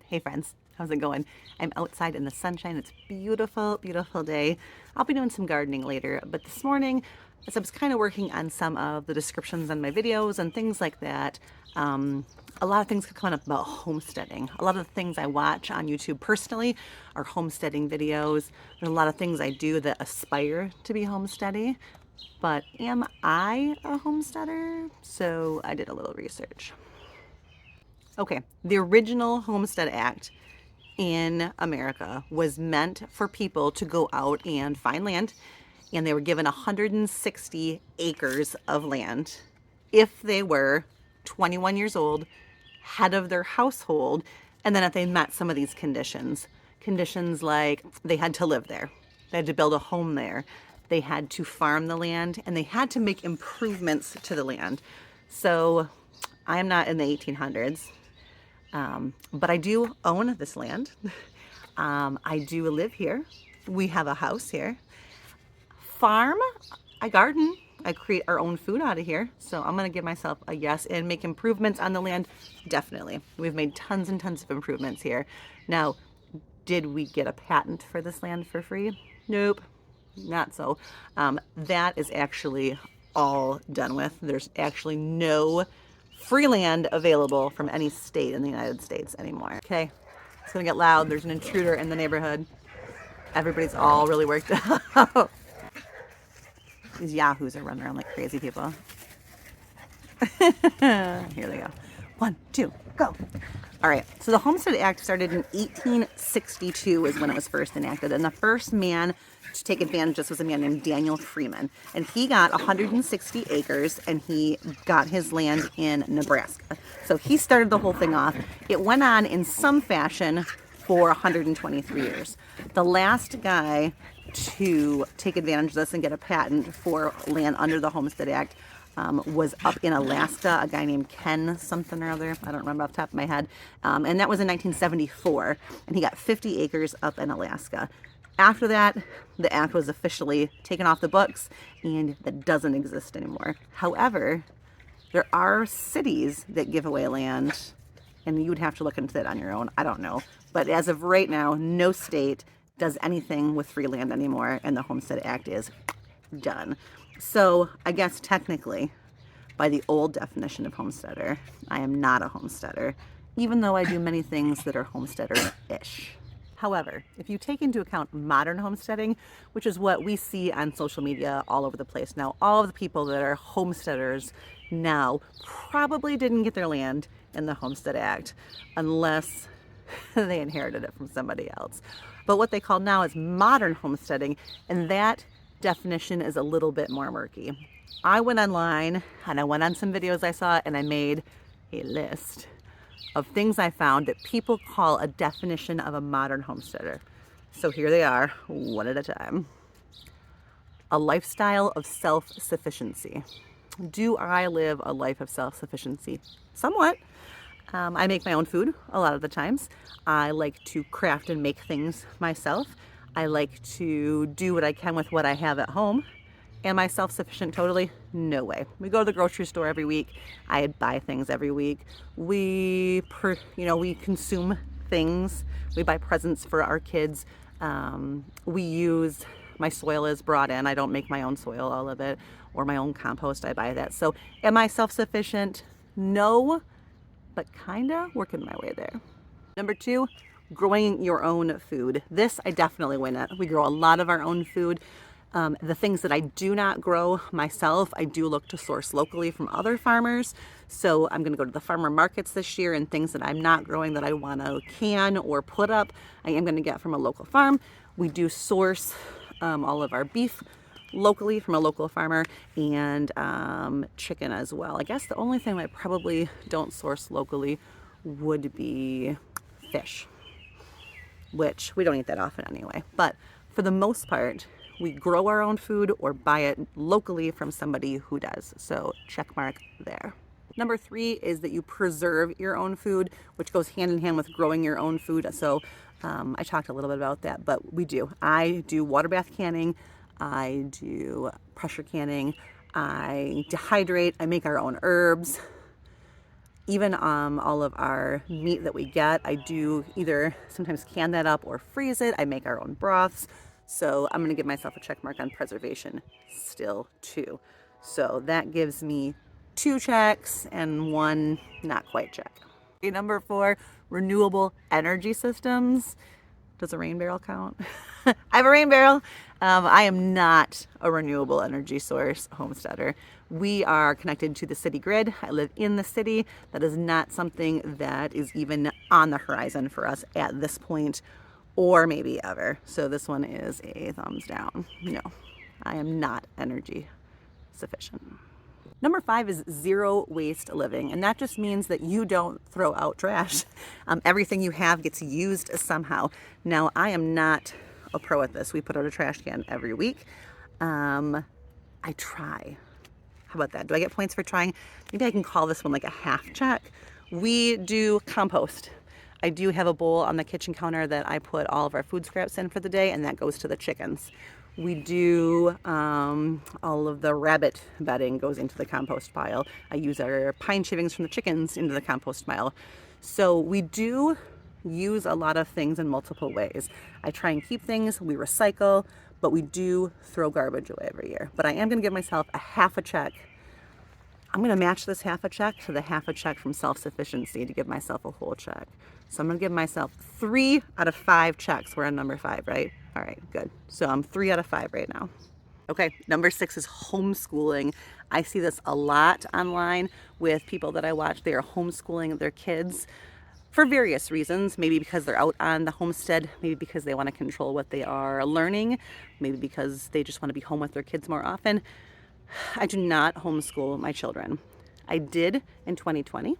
Hey friends, how's it going? I'm outside in the sunshine. It's a beautiful, beautiful day. I'll be doing some gardening later, but this morning, as I was kind of working on some of the descriptions on my videos and things like that, a lot of things could come up about homesteading. A lot of the things I watch on YouTube personally are homesteading videos. There's a lot of things I do that aspire to be homesteading, but am I a homesteader? So I did a little research. Okay, the original Homestead Act in America was meant for people to go out and find land, and they were given 160 acres of land if they were 21 years old, head of their household, and then if they met some of these conditions. Conditions like they had to live there, they had to build a home there, they had to farm the land, and they had to make improvements to the land. So I am not in the 1800s. But I do own this land. I do live here. We have a house here. Farm, I garden. I create our own food out of here. So I'm going to give myself a yes and make improvements on the land. Definitely. We've made tons and tons of improvements here. Now, did we get a patent for this land for free? Nope, not so. That is actually all done with. There's actually no free land available from any state in the United States anymore. Okay, it's gonna get loud. There's an intruder in the neighborhood. Everybody's all really worked out. These yahoos are running around like crazy people. Here they go. 1, 2, go. All right, so the Homestead Act started in 1862 is when it was first enacted, and the first man to take advantage of this was a man named Daniel Freeman, and he got 160 acres, and he got his land in Nebraska. So he started the whole thing off. It went on in some fashion for 123 years. The last guy to take advantage of this and get a patent for land under the Homestead Act was up in Alaska, a guy named Ken something or other. I don't remember off the top of my head. And that was in 1974, and he got 50 acres up in Alaska. After that, the act was officially taken off the books, and that doesn't exist anymore. However, there are cities that give away land, and you would have to look into that on your own. I don't know. But as of right now, no state does anything with free land anymore, and the Homestead Act is done. So I guess technically, by the old definition of homesteader, I am not a homesteader, even though I do many things that are homesteader-ish. However, if you take into account modern homesteading, which is what we see on social media all over the place now, all of the people that are homesteaders now probably didn't get their land in the Homestead Act unless they inherited it from somebody else. But what they call now is modern homesteading, and that definition is a little bit more murky. I went online and I went on some videos I saw, and I made a list of things I found that people call a definition of a modern homesteader. So here they are, one at a time. A lifestyle of self-sufficiency. Do I live a life of self-sufficiency? Somewhat. I make my own food a lot of the times. I like to craft and make things myself. I like to do what I can with what I have at home. Am I self-sufficient totally? No way. We go to the grocery store every week. I buy things every week. We consume things. We buy presents for our kids. My soil is brought in. I don't make my own soil, all of it, or my own compost. I buy that. So am I self-sufficient? No, but kinda working my way there. Number 2, growing your own food. This I definitely win at. We grow a lot of our own food. The things that I do not grow myself, I do look to source locally from other farmers. So I'm going to go to the farmer markets this year, and things that I'm not growing that I want to can or put up, I am going to get from a local farm. We do source all of our beef locally from a local farmer, and chicken as well. I guess the only thing I probably don't source locally would be fish, which we don't eat that often anyway. But for the most part, we grow our own food or buy it locally from somebody who does. So check mark there. Number 3 is that you preserve your own food, which goes hand in hand with growing your own food. So I talked a little bit about that, but we do. I do water bath canning. I do pressure canning. I dehydrate. I make our own herbs. Even all of our meat that we get, I do either sometimes can that up or freeze it. I make our own broths. So I'm gonna give myself a check mark on preservation still too. So that gives me 2 checks and 1 not quite check. Number 4, renewable energy systems. Does a rain barrel count? I have a rain barrel. I am not a renewable energy source homesteader. We are connected to the city grid. I live in the city. That is not something that is even on the horizon for us at this point, or maybe ever. So this one is a thumbs down. No, I am not energy sufficient. Number 5 is zero waste living, and that just means that you don't throw out trash. Everything you have gets used somehow. Now, I am not a pro at this. We put out a trash can every week. I try. How about that? Do I get points for trying? Maybe I can call this one like a half check. We do compost. I do have a bowl on the kitchen counter that I put all of our food scraps in for the day, and that goes to the chickens. We do all of the rabbit bedding goes into the compost pile. I use our pine shavings from the chickens into the compost pile. So we do use a lot of things in multiple ways. I try and keep things, we recycle, but we do throw garbage away every year. But I am gonna give myself a half a check. I'm gonna match this half a check to the half a check from self-sufficiency to give myself a whole check. So I'm gonna give myself 3 out of 5 checks. We're on number 5, right? All right, good. So I'm 3 out of 5 right now. Okay, number 6 is homeschooling. I see this a lot online with people that I watch. They are homeschooling their kids for various reasons. Maybe because they're out on the homestead, maybe because they want to control what they are learning, maybe because they just want to be home with their kids more often. I do not homeschool my children. I did in 2020.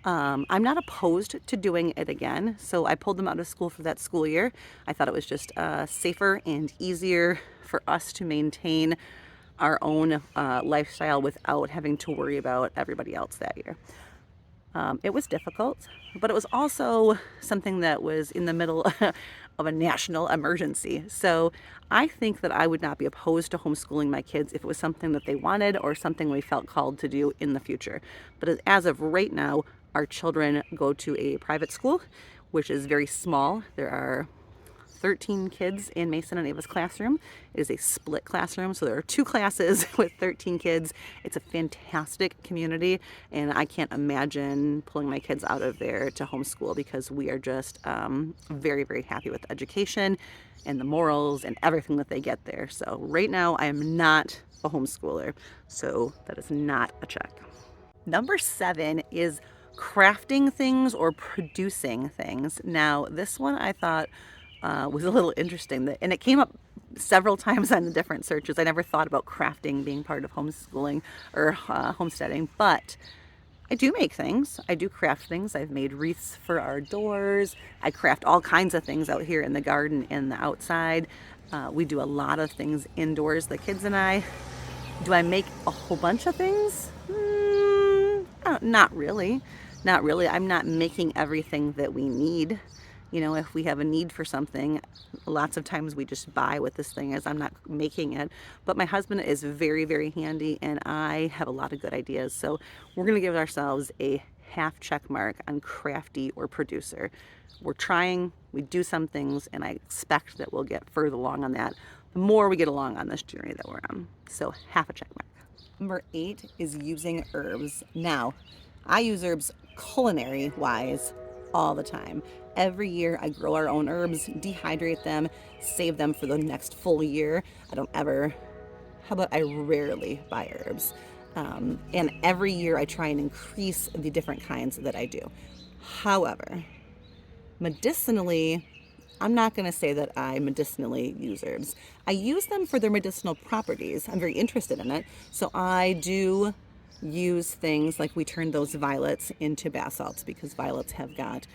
I'm not opposed to doing it again, so I pulled them out of school for that school year. I thought it was just safer and easier for us to maintain our own lifestyle without having to worry about everybody else that year. It was difficult, but it was also something that was in the middle of a national emergency. So I think that I would not be opposed to homeschooling my kids if it was something that they wanted or something we felt called to do in the future. But as of right now, our children go to a private school, which is very small. There are 13 kids in Mason and Ava's classroom. It is a split classroom, so there are 2 classes with 13 kids. It's a fantastic community, and I can't imagine pulling my kids out of there to homeschool because we are just very, very happy with the education and the morals and everything that they get there. So right now, I am not a homeschooler, so that is not a check. Number 7 is crafting things or producing things. Now, this one I thought was a little interesting, and it came up several times on the different searches. I never thought about crafting being part of homeschooling or homesteading, but I do make things. I do craft things. I've made wreaths for our doors. I craft all kinds of things out here in the garden and the outside. We do a lot of things indoors, the kids and I. Do I make a whole bunch of things? Not really. Not really. I'm not making everything that we need. You know, if we have a need for something, lots of times we just buy what this thing is. I'm not making it. But my husband is very, very handy, and I have a lot of good ideas. So we're going to give ourselves a half check mark on crafty or producer. We're trying, we do some things, and I expect that we'll get further along on that the more we get along on this journey that we're on. So half a check mark. Number 8 is using herbs. Now, I use herbs culinary wise all the time. Every year I grow our own herbs, dehydrate them, save them for the next full year. I rarely buy herbs. And every year I try and increase the different kinds that I do. However, medicinally, I'm not going to say that I medicinally use herbs. I use them for their medicinal properties. I'm very interested in it. So I do use things like we turn those violets into bath salts because violets have got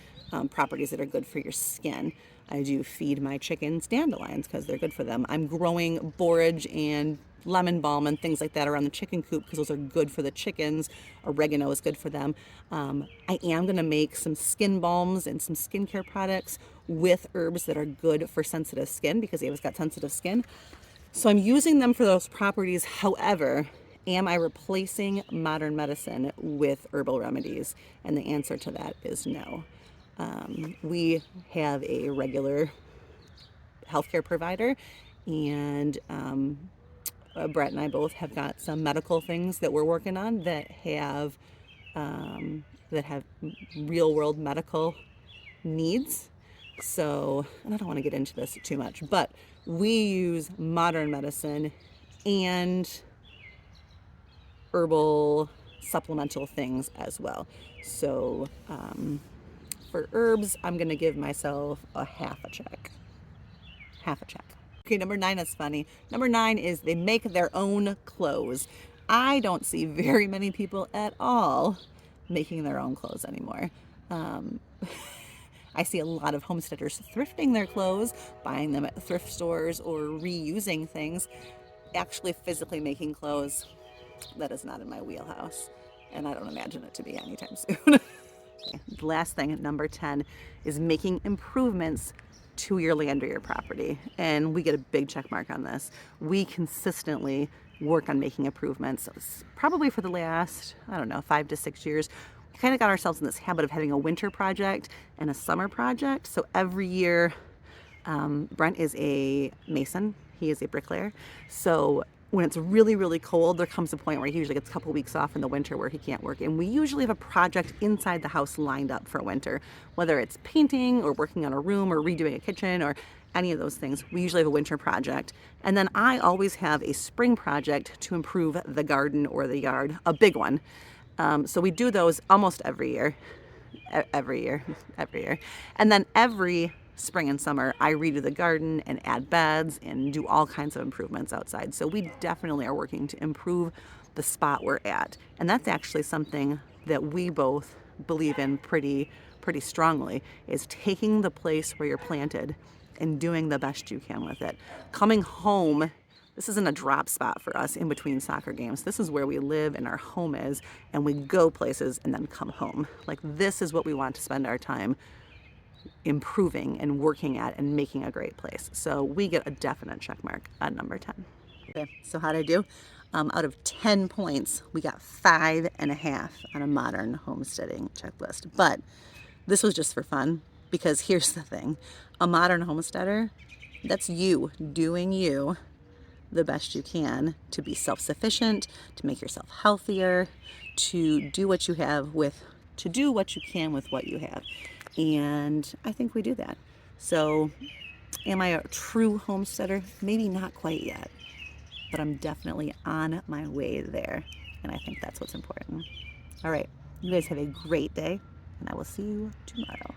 properties that are good for your skin. I do feed my chickens dandelions because they're good for them. I'm growing borage and lemon balm and things like that around the chicken coop because those are good for the chickens. Oregano is good for them. I am going to make some skin balms and some skincare products with herbs that are good for sensitive skin because Ava's got sensitive skin. So I'm using them for those properties. However, Am I replacing modern medicine with herbal remedies? And the answer to that is no. We have a regular healthcare provider, and Brett and I both have got some medical things that we're working on that have real world medical needs. So, and I don't want to get into this too much, but we use modern medicine and herbal supplemental things as well. So for herbs, I'm going to give myself a half a check. Half a check. Okay, number 9 is funny. Number 9 is they make their own clothes. I don't see very many people at all making their own clothes anymore. I see a lot of homesteaders thrifting their clothes, buying them at thrift stores, or reusing things. Actually physically making clothes, that is not in my wheelhouse, and I don't imagine it to be anytime soon. The last thing, number 10, is making improvements to your land or your property. And we get a big check mark on this. We consistently work on making improvements, probably for the last, 5 to 6 years. We kind of got ourselves in this habit of having a winter project and a summer project. So every year, Brent is a mason. He is a bricklayer. So when it's really, really cold, there comes a point where he usually gets a couple weeks off in the winter where he can't work. And we usually have a project inside the house lined up for winter, whether it's painting or working on a room or redoing a kitchen or any of those things. We usually have a winter project. And then I always have a spring project to improve the garden or the yard, a big one. So we do those almost every year. And then every spring and summer, I redo the garden and add beds and do all kinds of improvements outside. So we definitely are working to improve the spot we're at. And that's actually something that we both believe in pretty strongly, is taking the place where you're planted and doing the best you can with it. Coming home, this isn't a drop spot for us in between soccer games. This is where we live and our home is, and we go places and then come home. Like, this is what we want to spend our time improving and working at and making a great place. So we get a definite check mark on number 10. Okay, so how'd I do? Out of 10 points, we got 5.5 on a modern homesteading checklist. But this was just for fun, because here's the thing. A modern homesteader, that's you doing you the best you can to be self-sufficient, to make yourself healthier, to do what you can with what you have. And I think we do that. So am I a true homesteader? Maybe not quite yet, but I'm definitely on my way there. And I think that's what's important. All right, you guys have a great day, and I will see you tomorrow.